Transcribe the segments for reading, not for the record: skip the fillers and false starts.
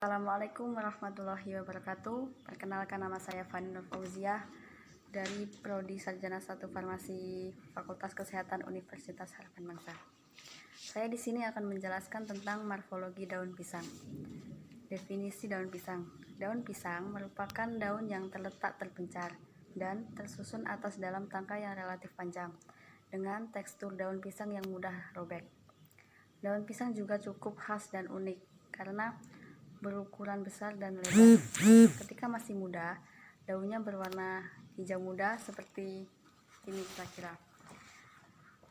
Assalamualaikum warahmatullahi wabarakatuh. Perkenalkan, nama saya Fani Nur Fauziah dari Prodi Sarjana 1 Farmasi Fakultas Kesehatan Universitas Harapan Bangsa. Saya di sini akan menjelaskan tentang morfologi daun pisang. Definisi daun pisang. Daun pisang merupakan daun yang terletak terpencar dan tersusun atas dalam tangkai yang relatif panjang dengan tekstur daun pisang yang mudah robek. Daun pisang juga cukup khas dan unik karena berukuran besar dan lebar. Ketika masih muda, daunnya berwarna hijau muda seperti ini kira-kira.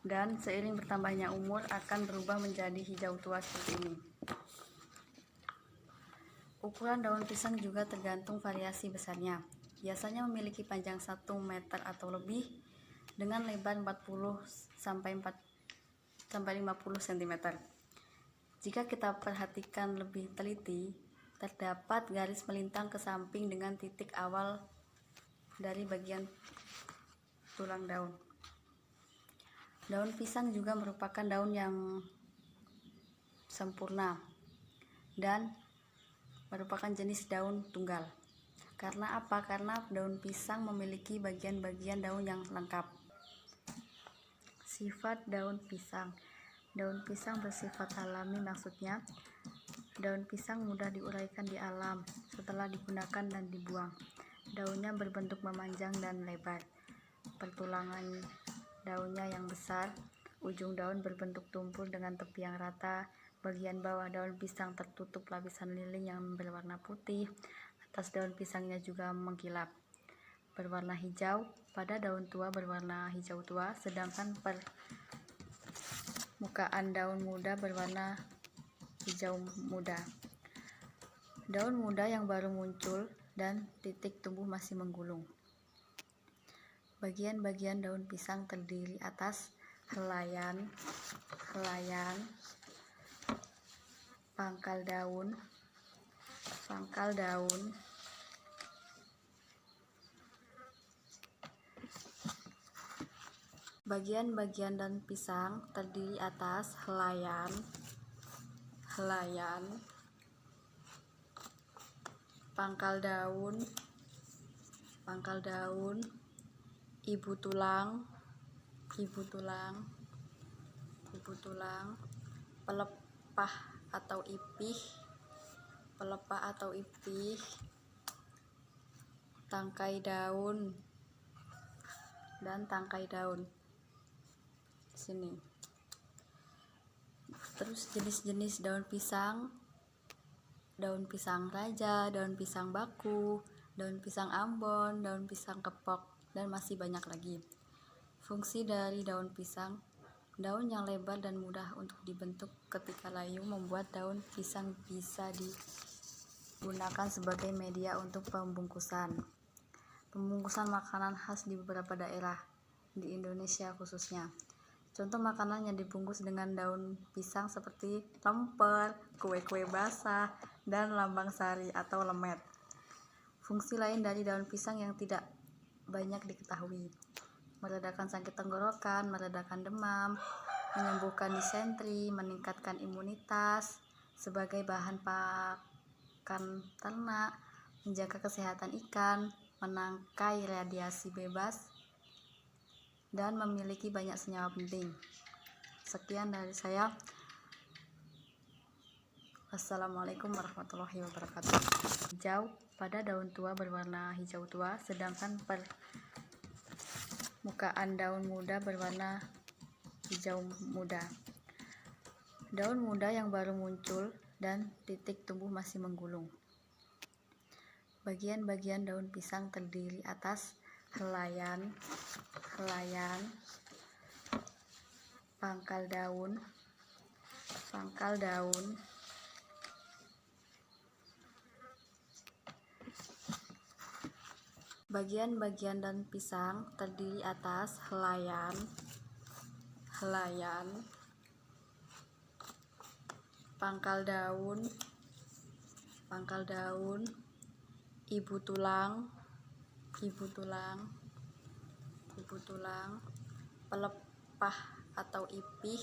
Dan seiring bertambahnya umur akan berubah menjadi hijau tua seperti ini. Ukuran daun pisang juga tergantung variasi besarnya. Biasanya memiliki panjang 1 meter atau lebih dengan lebar 40 sampai 50 cm. Jika kita perhatikan lebih teliti, terdapat garis melintang ke samping dengan titik awal dari bagian tulang daun. Daun pisang juga merupakan daun yang sempurna dan merupakan jenis daun tunggal. Karena apa? Karena daun pisang memiliki bagian-bagian daun yang lengkap. Sifat daun pisang. Daun pisang bersifat alami, maksudnya daun pisang mudah diuraikan di alam setelah digunakan dan dibuang. Daunnya berbentuk memanjang dan lebar. Pertulangan daunnya yang besar. Ujung daun berbentuk tumpul dengan tepi yang rata. Bagian bawah daun pisang tertutup lapisan lilin yang berwarna putih. Atas daun pisangnya juga mengkilap, berwarna hijau. Pada daun tua berwarna hijau tua, sedangkan permukaan daun muda berwarna hijau muda. Daun muda yang baru muncul dan titik tumbuh masih menggulung. Bagian-bagian daun pisang terdiri atas helaian, pangkal daun, bagian-bagian daun pisang terdiri atas helaian, pangkal daun, ibu tulang, pelepah atau ipih, tangkai daun dan tangkai daun. Sini. Terus jenis-jenis daun pisang raja, daun pisang baku, daun pisang ambon, daun pisang kepok, dan masih banyak lagi. Fungsi dari daun pisang. Daun yang lebar dan mudah untuk dibentuk ketika layu membuat daun pisang bisa digunakan sebagai media untuk pembungkusan makanan khas di beberapa daerah di Indonesia khususnya. Contoh makanan yang dibungkus dengan daun pisang seperti lemper, kue-kue basah, dan lambang sari atau lemet. Fungsi lain dari daun pisang yang tidak banyak diketahui: meredakan sakit tenggorokan, meredakan demam, menyembuhkan disentri, meningkatkan imunitas, sebagai bahan pakan ternak, menjaga kesehatan ikan, menangkai radiasi bebas, dan memiliki banyak senyawa penting. Sekian dari saya. Wassalamualaikum warahmatullahi wabarakatuh. Hijau. Pada daun tua berwarna hijau tua, sedangkan permukaan daun muda berwarna hijau muda. Daun muda yang baru muncul dan titik tumbuh masih menggulung. Bagian-bagian daun pisang terdiri atas helaian, pangkal daun, bagian-bagian daun pisang terdiri atas helaian, pangkal daun, ibu tulang, pelepah atau ipih,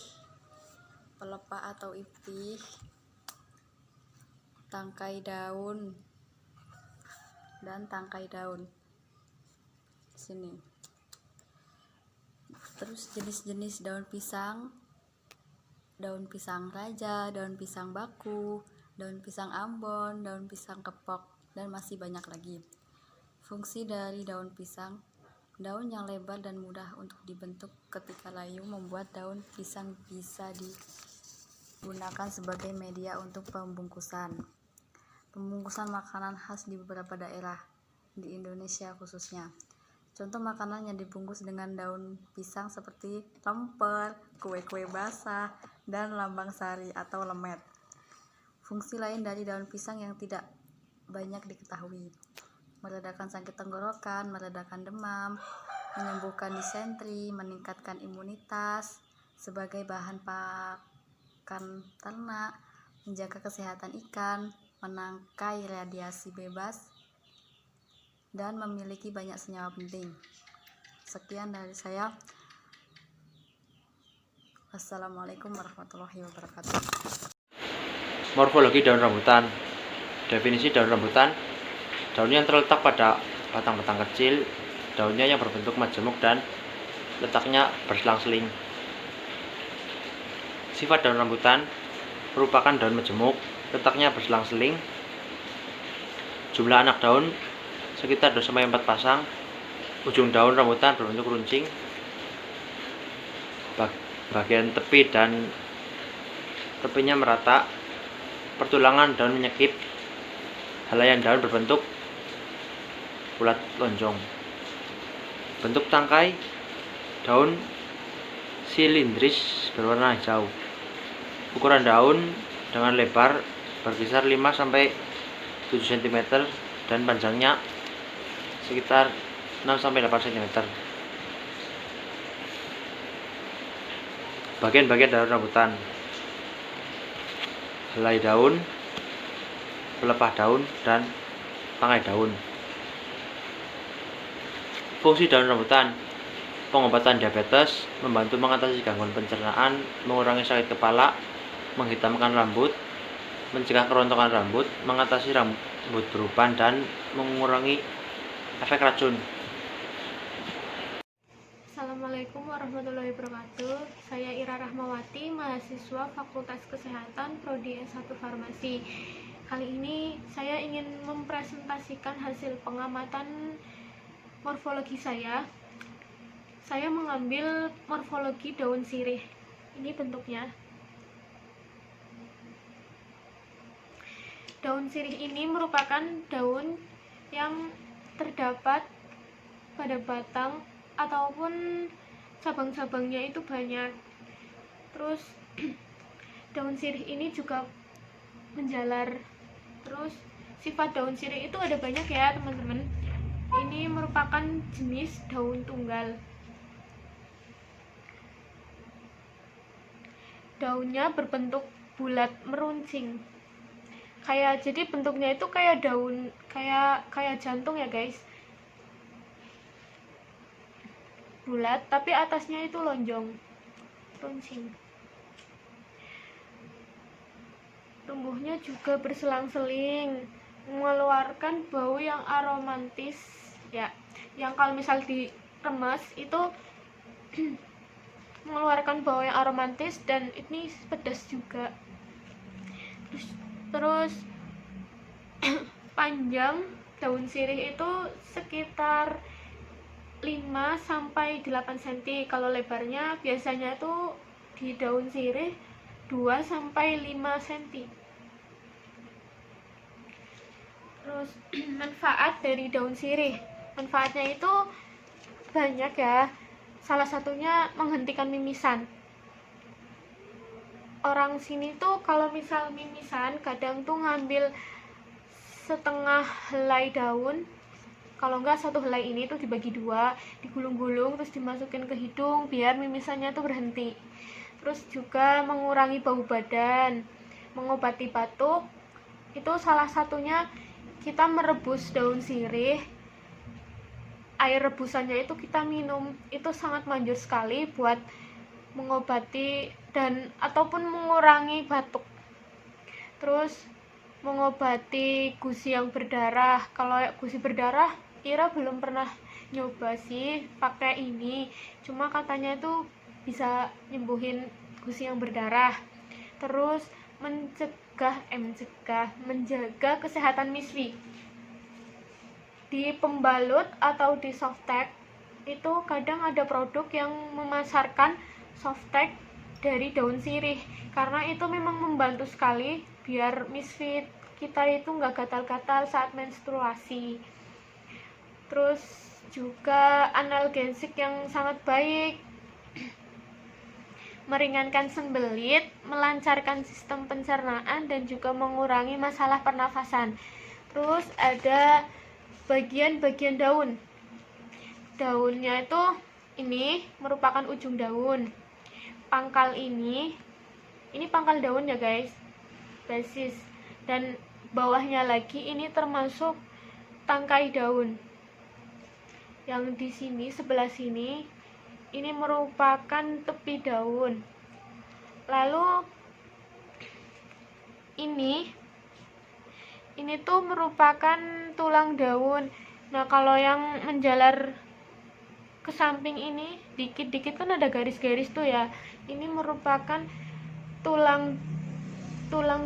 tangkai daun dan tangkai daun sini. Terus jenis-jenis daun pisang raja, daun pisang baku, daun pisang ambon, daun pisang kepok, dan masih banyak lagi. Fungsi dari daun pisang: daun yang lebar dan mudah untuk dibentuk ketika layu membuat daun pisang bisa digunakan sebagai media untuk pembungkusan makanan khas di beberapa daerah di Indonesia khususnya. Contoh makanan yang dibungkus dengan daun pisang seperti lemper, kue-kue basah, dan lambang sari atau lemet. Fungsi lain dari daun pisang yang tidak banyak diketahui: meredakan sakit tenggorokan, meredakan demam, menyembuhkan disentri, meningkatkan imunitas, sebagai bahan pakan ternak, menjaga kesehatan ikan, menangkai radiasi bebas, dan memiliki banyak senyawa penting. Sekian dari saya. Wassalamualaikum warahmatullahi wabarakatuh. Morfologi daun rambutan. Definisi daun rambutan: daunnya yang terletak pada batang-batang kecil, daunnya yang berbentuk majemuk dan letaknya berselang-seling. Sifat daun rambutan merupakan daun majemuk, letaknya berselang-seling. Jumlah anak daun sekitar 2-4 pasang. Ujung daun rambutan berbentuk runcing. Bagian tepi dan tepinya merata. Pertulangan daun menyekip. Helaian daun berbentuk bulat lonjong. Bentuk tangkai daun silindris berwarna hijau. Ukuran daun dengan lebar berkisar 5-7 cm dan panjangnya sekitar 6-8 cm. Bagian-bagian daun rambutan: helai daun, pelepah daun, dan tangkai daun. Fungsi daun rambutan: pengobatan diabetes, membantu mengatasi gangguan pencernaan, mengurangi sakit kepala, menghitamkan rambut, mencegah kerontokan rambut, mengatasi rambut beruban, dan mengurangi efek racun. Assalamualaikum warahmatullahi wabarakatuh. Saya Ira Rahmawati, mahasiswa Fakultas Kesehatan Prodi S1 Farmasi. Kali ini saya ingin mempresentasikan hasil pengamatan morfologi saya. Saya mengambil morfologi daun sirih. Ini bentuknya. Daun sirih ini merupakan daun yang terdapat pada batang ataupun cabang-cabangnya itu banyak. Terus daun sirih ini juga menjalar. Terus sifat daun sirih itu ada banyak ya teman-teman. Ini merupakan jenis daun tunggal. Daunnya berbentuk bulat meruncing. Jadi bentuknya itu kayak daun, kayak jantung ya guys. Bulat tapi atasnya itu lonjong, runcing. Tumbuhnya juga berselang-seling, mengeluarkan bau yang aromatis ya. Yang kalau misal diremes itu mengeluarkan bau yang aromatis dan ini pedas juga. Terus panjang daun sirih itu sekitar 5-8 cm. Kalau lebarnya biasanya itu di daun sirih 2-5 cm. Terus manfaat dari daun sirih. Manfaatnya itu banyak ya. Salah satunya menghentikan mimisan. Orang sini tuh kalau misal mimisan kadang tuh ngambil setengah helai daun. Kalau enggak satu helai ini tuh dibagi 2, digulung-gulung terus dimasukin ke hidung biar mimisannya tuh berhenti. Terus juga mengurangi bau badan, mengobati batuk. Itu salah satunya kita merebus daun sirih. Air rebusannya itu kita minum. Itu sangat manjur sekali buat mengobati dan ataupun mengurangi batuk. Terus mengobati gusi yang berdarah. Kalau gusi berdarah, Ira belum pernah nyoba sih pakai ini. Cuma katanya itu bisa nyembuhin gusi yang berdarah. Terus menjaga kesehatan miswi. Di pembalut atau di softtek itu kadang ada produk yang memasarkan softtek dari daun sirih, karena itu memang membantu sekali biar misfit kita itu nggak gatal-gatal saat menstruasi. Terus juga analgesik yang sangat baik, meringankan sembelit, melancarkan sistem pencernaan, dan juga mengurangi masalah pernafasan. Terus ada bagian-bagian daun. Daunnya itu ini merupakan ujung daun. Pangkal ini pangkal daun ya guys, basis. Dan bawahnya lagi ini termasuk tangkai daun. Yang di sini sebelah sini ini merupakan tepi daun. Lalu ini tuh merupakan tulang daun. Nah, kalau yang menjalar ke samping ini dikit-dikit kan ada garis-garis tuh ya. Ini merupakan tulang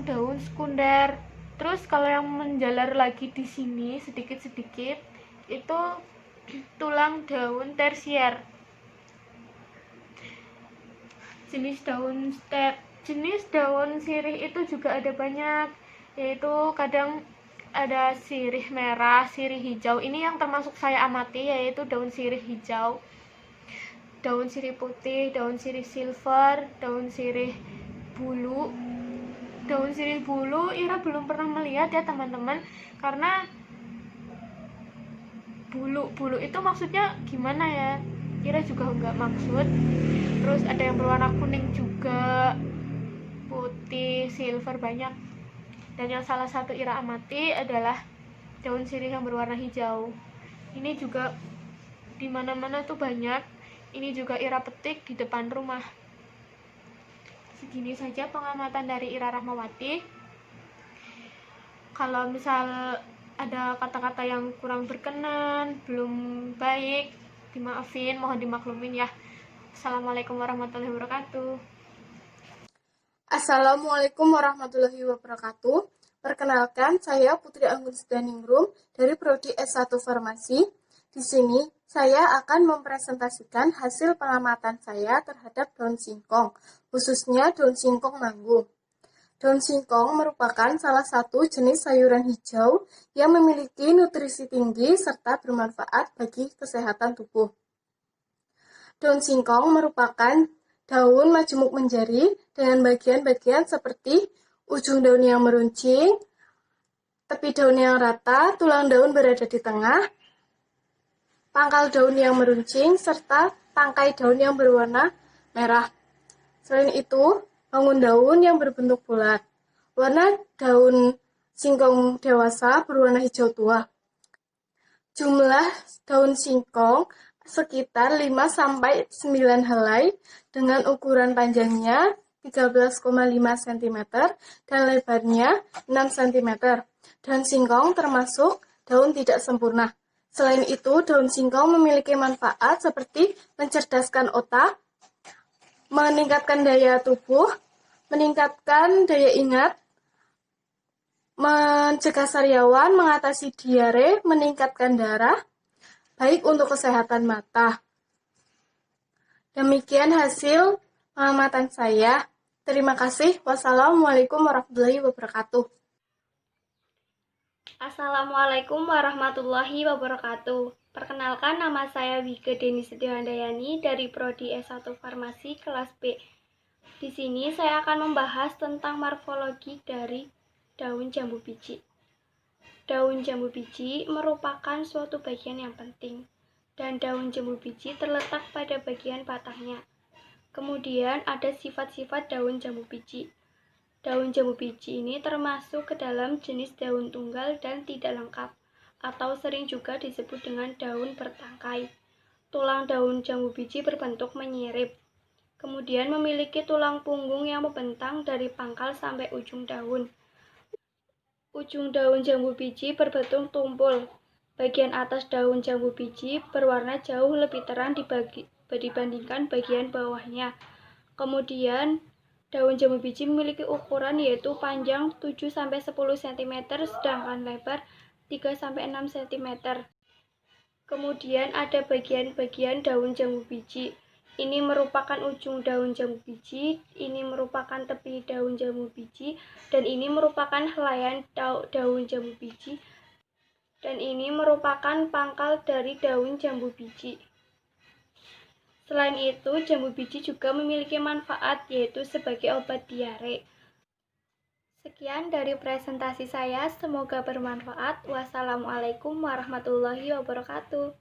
daun sekunder. Terus kalau yang menjalar lagi di sini sedikit-sedikit itu tulang daun tersier. Jenis daun sirih itu juga ada banyak, yaitu kadang ada sirih merah, sirih hijau. Ini yang termasuk saya amati, yaitu daun sirih hijau, daun sirih putih, daun sirih silver, daun sirih bulu. Daun sirih bulu Ira belum pernah melihat ya teman-teman, karena bulu itu maksudnya gimana ya, Ira juga nggak maksud. Terus ada yang berwarna kuning juga, putih, silver, banyak. Dan yang salah satu Ira amati adalah daun sirih yang berwarna hijau. Ini juga di mana-mana tuh banyak. Ini juga Ira petik di depan rumah. Segini saja pengamatan dari Ira Rahmawati. Kalau misal ada kata-kata yang kurang berkenan, belum baik, dimaafin, mohon dimaklumin ya. Assalamualaikum warahmatullahi wabarakatuh. Assalamualaikum warahmatullahi wabarakatuh. Perkenalkan, saya Putri Anggun Sedaningrum dari Prodi S1 Farmasi. Di sini, saya akan mempresentasikan hasil pengamatan saya terhadap daun singkong, khususnya daun singkong manggung. Daun singkong merupakan salah satu jenis sayuran hijau yang memiliki nutrisi tinggi serta bermanfaat bagi kesehatan tubuh. Daun singkong merupakan daun majemuk menjari dengan bagian-bagian seperti ujung daun yang meruncing, tepi daun yang rata, tulang daun berada di tengah, pangkal daun yang meruncing, serta tangkai daun yang berwarna merah. Selain itu, bangun daun yang berbentuk bulat. Warna daun singkong dewasa berwarna hijau tua. Jumlah daun singkong sekitar 5-9 helai dengan ukuran panjangnya 13,5 cm dan lebarnya 6 cm. Daun singkong termasuk daun tidak sempurna. Selain itu, daun singkong memiliki manfaat seperti mencerdaskan otak, meningkatkan daya tubuh, meningkatkan daya ingat, mencegah sariawan, mengatasi diare, meningkatkan darah, baik untuk kesehatan mata. Demikian hasil pengamatan saya. Terima kasih. Wassalamualaikum warahmatullahi wabarakatuh. Assalamualaikum warahmatullahi wabarakatuh. Perkenalkan, nama saya Wike Deni Setihandayani dari Prodi S1 Farmasi kelas B. Di sini saya akan membahas tentang morfologi dari daun jambu biji. Daun jambu biji merupakan suatu bagian yang penting, dan daun jambu biji terletak pada bagian batangnya. Kemudian ada sifat-sifat daun jambu biji. Daun jambu biji ini termasuk ke dalam jenis daun tunggal dan tidak lengkap, atau sering juga disebut dengan daun bertangkai. Tulang daun jambu biji berbentuk menyirip, kemudian memiliki tulang punggung yang membentang dari pangkal sampai ujung daun. Ujung daun jambu biji berbentuk tumpul. Bagian atas daun jambu biji berwarna jauh lebih terang dibandingkan bagian bawahnya. Kemudian, daun jambu biji memiliki ukuran yaitu panjang 7-10 cm sedangkan lebar 3-6 cm. Kemudian ada bagian-bagian daun jambu biji. Ini merupakan ujung daun jambu biji, ini merupakan tepi daun jambu biji, dan ini merupakan helaian daun jambu biji, dan ini merupakan pangkal dari daun jambu biji. Selain itu, jambu biji juga memiliki manfaat yaitu sebagai obat diare. Sekian dari presentasi saya, semoga bermanfaat. Wassalamualaikum warahmatullahi wabarakatuh.